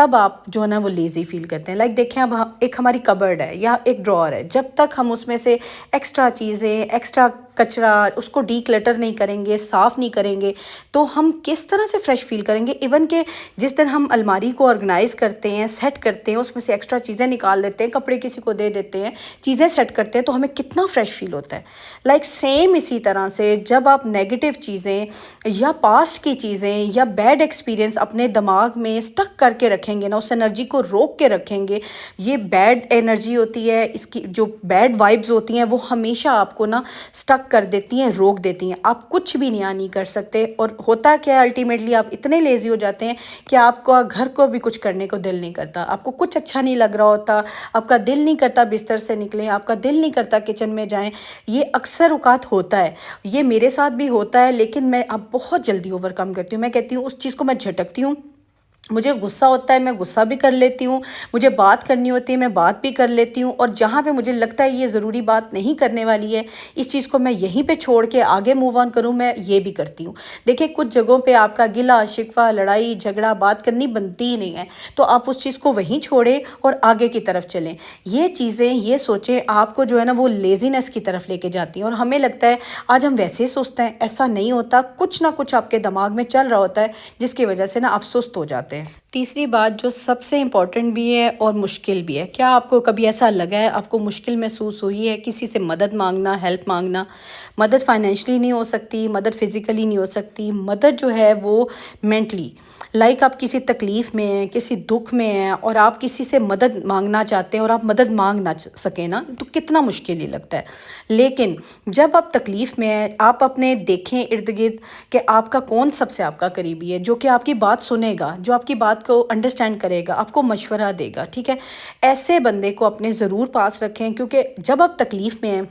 تب آپ جو ہے نا وہ لیزی فیل کرتے ہیں. لائک دیکھیں اب ایک ہماری کبرڈ ہے یا ایک ڈرار ہے، جب تک ہم اس میں سے ایکسٹرا چیزیں، ایکسٹرا کچرا، اس کو ڈی کلٹر نہیں کریں گے، صاف نہیں کریں گے، تو ہم کس طرح سے فریش فیل کریں گے. ایون کہ جس دن ہم الماری کو آرگنائز کرتے ہیں، سیٹ کرتے ہیں، اس میں سے ایکسٹرا چیزیں نکال دیتے ہیں، کپڑے کسی کو دے دیتے ہیں، چیزیں سیٹ کرتے ہیں، تو ہمیں کتنا فریش فیل ہوتا ہے. لائک سیم اسی طرح سے جب آپ نیگیٹو چیزیں یا پاسٹ کی چیزیں یا بیڈ ایکسپیرینس اپنے دماغ میں اسٹک کر کے رکھیں گے نا، اس انرجی کو روک کے رکھیں گے، یہ بیڈ انرجی ہوتی ہے، اس کی جو بیڈ وائبز ہوتی ہیں وہ ہمیشہ آپ کو نا اسٹک کر دیتی ہیں، روک دیتی ہیں. آپ کچھ بھی نہیں کر سکتے. اور ہوتا کیا ہے الٹیمیٹلی آپ اتنے لیزی ہو جاتے ہیں کہ آپ کو گھر کو بھی کچھ کرنے کو دل نہیں کرتا، آپ کو کچھ اچھا نہیں لگ رہا ہوتا، آپ کا دل نہیں کرتا بستر سے نکلیں، آپ کا دل نہیں کرتا کچن میں جائیں. یہ اکثر اوقات ہوتا ہے، یہ میرے ساتھ بھی ہوتا ہے، لیکن میں اب بہت جلدی اوور کم کرتی ہوں. میں کہتی ہوں اس چیز کو میں جھٹکتی ہوں، مجھے غصہ ہوتا ہے میں غصہ بھی کر لیتی ہوں، مجھے بات کرنی ہوتی ہے میں بات بھی کر لیتی ہوں، اور جہاں پہ مجھے لگتا ہے یہ ضروری بات نہیں کرنے والی ہے، اس چیز کو میں یہیں پہ چھوڑ کے آگے موو آن کروں، میں یہ بھی کرتی ہوں. دیکھیں کچھ جگہوں پہ آپ کا گلہ شکوہ، لڑائی جھگڑا، بات کرنی بنتی ہی نہیں ہے، تو آپ اس چیز کو وہیں چھوڑیں اور آگے کی طرف چلیں. یہ چیزیں، یہ سوچیں آپ کو جو ہے نا وہ لیزینس کی طرف لے کے جاتی ہیں، اور ہمیں لگتا ہے آج ہم ویسے سوچتے ہیں. ایسا نہیں ہوتا، کچھ نہ کچھ آپ کے دماغ میں چل رہا ہوتا ہے جس کی وجہ سے نا آپ سست ہو جاتے ہیں. تیسری بات جو سب سے امپورٹنٹ بھی ہے اور مشکل بھی ہے، کیا آپ کو کبھی ایسا لگا ہے، آپ کو مشکل محسوس ہوئی ہے کسی سے مدد مانگنا، ہیلپ مانگنا؟ مدد فائنینشلی نہیں ہو سکتی، مدد فزیکلی نہیں ہو سکتی، مدد جو ہے وہ مینٹلی. لائک آپ کسی تکلیف میں ہیں، کسی دکھ میں ہیں، اور آپ کسی سے مدد مانگنا چاہتے ہیں اور آپ مدد مانگ نہ سکیں نا، تو کتنا مشکل ہی لگتا ہے. لیکن جب آپ تکلیف میں ہیں، آپ اپنے دیکھیں ارد گرد کہ آپ کا کون سب سے آپ کا قریبی ہے، جو کہ آپ کی بات سنے گا، جو آپ کی بات کو انڈرسٹینڈ کرے گا، آپ کو مشورہ دے گا. ٹھیک ہے، ایسے بندے کو اپنے ضرور پاس رکھیں، کیونکہ جب آپ تکلیف میں ہیں،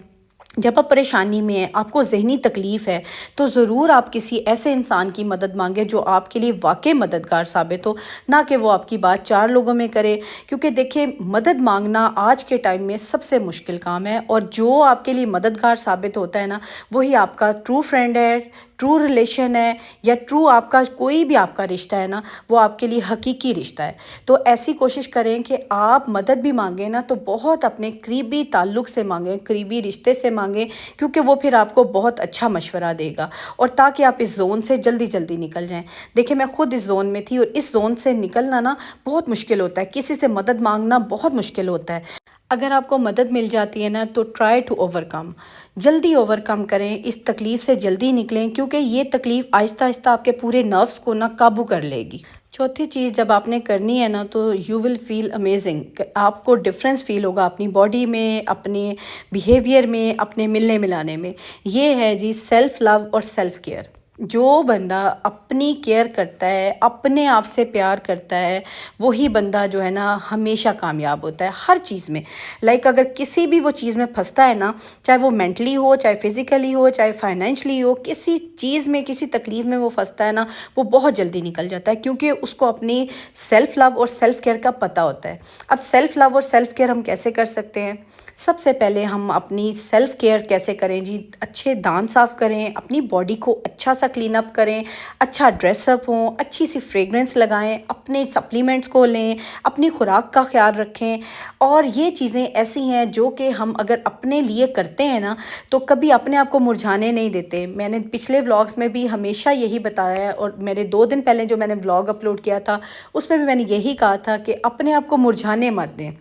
جب آپ پریشانی میں ہیں، آپ کو ذہنی تکلیف ہے، تو ضرور آپ کسی ایسے انسان کی مدد مانگیں جو آپ کے لیے واقعی مددگار ثابت ہو، نہ کہ وہ آپ کی بات چار لوگوں میں کرے. کیونکہ دیکھیں مدد مانگنا آج کے ٹائم میں سب سے مشکل کام ہے، اور جو آپ کے لیے مددگار ثابت ہوتا ہے نا، وہی آپ کا ٹرو فرینڈ ہے، ٹرو ریلیشن ہے، یا ٹرو آپ کا کوئی بھی آپ کا رشتہ ہے نا، وہ آپ کے لیے حقیقی رشتہ ہے. تو ایسی کوشش کریں کہ آپ مدد بھی مانگیں نا تو بہت اپنے قریبی تعلق سے مانگیں، قریبی رشتے سے مانگیں، کیونکہ وہ پھر آپ کو بہت اچھا مشورہ دے گا، اور تاکہ آپ اس زون سے جلدی جلدی نکل جائیں. دیکھیں میں خود اس زون میں تھی، اور اس زون سے نکلنا نا بہت مشکل ہوتا ہے، کسی سے مدد مانگنا بہت مشکل ہوتا ہے. اگر آپ کو مدد مل جاتی ہے نا تو ٹرائی ٹو اوور کم، جلدی اوور کم کریں، اس تکلیف سے جلدی نکلیں، کیونکہ یہ تکلیف آہستہ آہستہ آپ کے پورے نروز کو نا قابو کر لے گی. چوتھی چیز جب آپ نے کرنی ہے نا تو یو ول فیل امیزنگ، آپ کو ڈفرینس فیل ہوگا اپنی باڈی میں، اپنے بیہیویئر میں، اپنے ملنے ملانے میں. یہ ہے جی سیلف لو اور سیلف کیئر. جو بندہ اپنی کیئر کرتا ہے، اپنے آپ سے پیار کرتا ہے، وہی بندہ جو ہے نا ہمیشہ کامیاب ہوتا ہے ہر چیز میں. لائک اگر کسی بھی وہ چیز میں پھنستا ہے نا، چاہے وہ مینٹلی ہو، چاہے فزیکلی ہو، چاہے فائنینشلی ہو، کسی چیز میں، کسی تکلیف میں وہ پھنستا ہے نا، وہ بہت جلدی نکل جاتا ہے، کیونکہ اس کو اپنی سیلف لو اور سیلف کیئر کا پتہ ہوتا ہے. اب سیلف لو اور سیلف کیئر ہم کیسے کر سکتے ہیں؟ سب سے پہلے ہم اپنی سیلف کیئر کیسے کریں جی؟ اچھے دانت صاف کریں، اپنی باڈی کو اچھا سا کلین اپ کریں، اچھا ڈریس اپ ہوں، اچھی سی فریگرنس لگائیں، اپنے سپلیمنٹس کو لیں، اپنی خوراک کا خیال رکھیں. اور یہ چیزیں ایسی ہیں جو کہ ہم اگر اپنے لیے کرتے ہیں نا تو کبھی اپنے آپ کو مرجھانے نہیں دیتے. میں نے پچھلے ولاگس میں بھی ہمیشہ یہی بتایا ہے، اور میرے 2 دن پہلے جو میں نے ولاگ اپلوڈ کیا تھا اس میں بھی میں نے یہی کہا تھا کہ اپنے آپ کو مرجھانے مت دیں.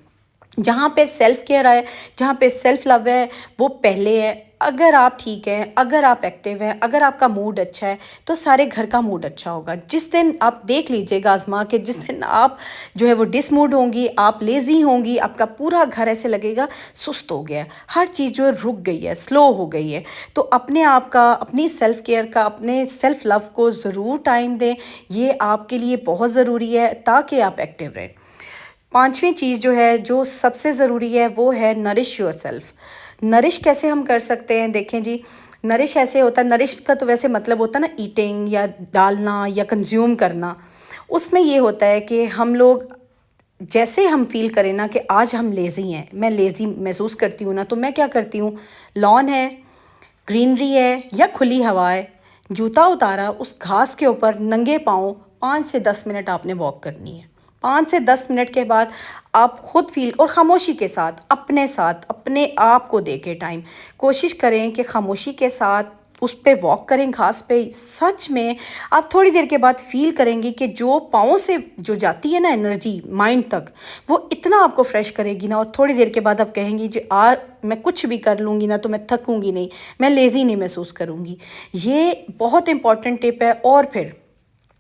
جہاں پہ سیلف کیئر آئے، جہاں پہ سیلف لو ہے، وہ پہلے ہے. اگر آپ ٹھیک ہیں، اگر آپ ایکٹیو ہیں، اگر آپ کا موڈ اچھا ہے تو سارے گھر کا موڈ اچھا ہوگا. جس دن آپ دیکھ لیجئے گا آزما کہ جس دن آپ جو ہے وہ ڈس موڈ ہوں گی، آپ لیزی ہوں گی، آپ کا پورا گھر ایسے لگے گا سست ہو گیا ہے، ہر چیز جو ہے رک گئی ہے، سلو ہو گئی ہے. تو اپنے آپ کا، اپنی سیلف کیئر کا، اپنے سیلف لو کو ضرور ٹائم دیں. یہ آپ کے لیے بہت ضروری ہے تاکہ آپ ایکٹیو رہیں. پانچویں چیز جو ہے، جو سب سے ضروری ہے، وہ ہے نرش یور سیلف. نرش کیسے ہم کر سکتے ہیں؟ دیکھیں جی، نرش ایسے ہوتا ہے، نرش کا تو ویسے مطلب ہوتا ہے نا ایٹنگ یا ڈالنا یا کنزیوم کرنا. اس میں یہ ہوتا ہے کہ ہم لوگ جیسے ہم فیل کریں نا کہ آج ہم لیزی ہیں، میں لیزی محسوس کرتی ہوں نا، تو میں کیا کرتی ہوں، لان ہے، گرینری ہے یا کھلی ہوا ہے، جوتا اتارا، اس گھاس کے اوپر ننگے پاؤں 5 سے 10 منٹ آپ نے واک کرنی ہے. 5 سے 10 منٹ کے بعد آپ خود فیل، اور خاموشی کے ساتھ اپنے آپ کو دے کے ٹائم کوشش کریں کہ خاموشی کے ساتھ اس پہ واک کریں گھاس پہ. سچ میں آپ تھوڑی دیر کے بعد فیل کریں گی کہ جو پاؤں سے جو جاتی ہے نا انرجی مائنڈ تک، وہ اتنا آپ کو فریش کرے گی نا. اور تھوڑی دیر کے بعد آپ کہیں گی جو میں کچھ بھی کر لوں گی نا تو میں تھکوں گی نہیں، میں لیزی نہیں محسوس کروں گی. یہ بہت امپورٹنٹ ٹپ ہے. اور پھر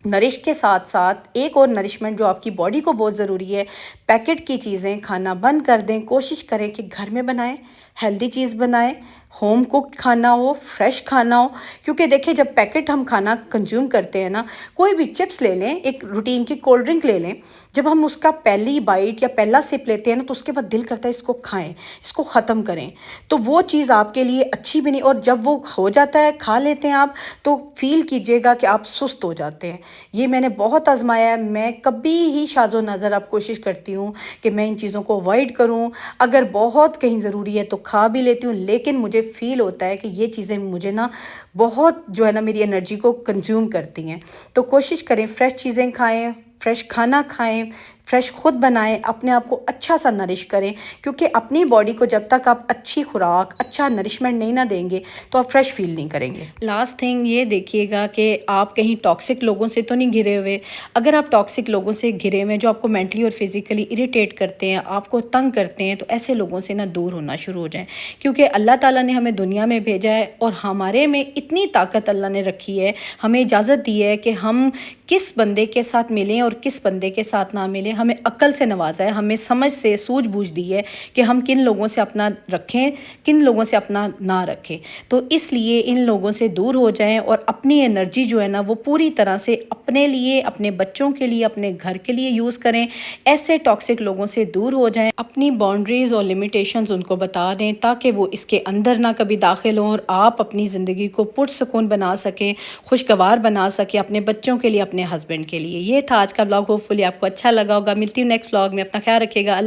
نرش کے ساتھ ساتھ ایک اور نرشمنٹ جو آپ کی باڈی کو بہت ضروری ہے، پیکٹ کی چیزیں کھانا بند کر دیں. کوشش کریں کہ گھر میں بنائیں، ہیلدی چیز بنائیں، ہوم کوکڈ کھانا ہو، فریش کھانا ہو. کیونکہ دیکھیں جب پیکٹ ہم کھانا کنزیوم کرتے ہیں نا، کوئی بھی چپس لے لیں، ایک روٹین کی کولڈ ڈرنک لے لیں، جب ہم اس کا پہلی بائٹ یا پہلا سپ لیتے ہیں نا تو اس کے بعد دل کرتا ہے اس کو کھائیں، اس کو ختم کریں. تو وہ چیز آپ کے لیے اچھی بھی نہیں. اور جب وہ ہو جاتا ہے، کھا لیتے ہیں آپ، تو فیل کیجئے گا کہ آپ سست ہو جاتے ہیں. یہ میں نے بہت آزمایا ہے. میں کبھی ہی شاذ و نظر اب کوشش کرتی ہوں کہ میں ان چیزوں کو اوائڈ کروں. اگر بہت کہیں ضروری ہے تو کھا بھی لیتی ہوں، لیکن مجھے فیل ہوتا ہے کہ یہ چیزیں مجھے نا بہت جو ہے نا میری انرجی کو کنزیوم کرتی ہیں. تو کوشش کریں فریش چیزیں کھائیں، فریش کھانا کھائیں، فریش خود بنائیں، اپنے آپ کو اچھا سا نرش کریں. کیونکہ اپنی باڈی کو جب تک آپ اچھی خوراک، اچھا نرشمنٹ نہیں نہ دیں گے تو آپ فریش فیل نہیں کریں گے. لاسٹ تھنگ یہ دیکھیے گا کہ آپ کہیں ٹاکسک لوگوں سے تو نہیں گھرے ہوئے. اگر آپ ٹاکسک لوگوں سے گھرے ہوئے جو آپ کو مینٹلی اور فزیکلی اریٹیٹ کرتے ہیں، آپ کو تنگ کرتے ہیں، تو ایسے لوگوں سے نہ دور ہونا شروع ہو جائیں. کیونکہ اللہ تعالیٰ نے ہمیں دنیا میں بھیجا ہے اور ہمارے میں اتنی طاقت اللہ نے رکھی ہے، ہمیں اجازت دی ہے کہ ہم کس بندے کے ساتھ ملیں اور کس بندے کے ساتھ نہ ملیں. ہمیں عقل سے نوازا ہے، ہمیں سمجھ سے سوجھ بوجھ دی ہے کہ ہم کن لوگوں سے اپنا رکھیں، کن لوگوں سے اپنا نہ رکھیں. تو اس لیے ان لوگوں سے دور ہو جائیں اور اپنی انرجی جو ہے نا وہ پوری طرح سے اپنے لیے، اپنے بچوں کے لیے، اپنے گھر کے لیے یوز کریں. ایسے ٹاکسک لوگوں سے دور ہو جائیں، اپنی باؤنڈریز اور لمیٹیشنز ان کو بتا دیں تاکہ وہ اس کے اندر نہ کبھی داخل ہوں اور آپ اپنی زندگی کو پرسکون بنا سکیں، خوشگوار بنا سکیں اپنے بچوں کے لیے، اپنے ہسبینڈ کے لیے. یہ تھا آج کا بلاگ. ہوپ فلی آپ کو اچھا لگا ہوگا. ملتی ہوں نیکسٹ بلاگ میں. اپنا خیال رکھیے گا.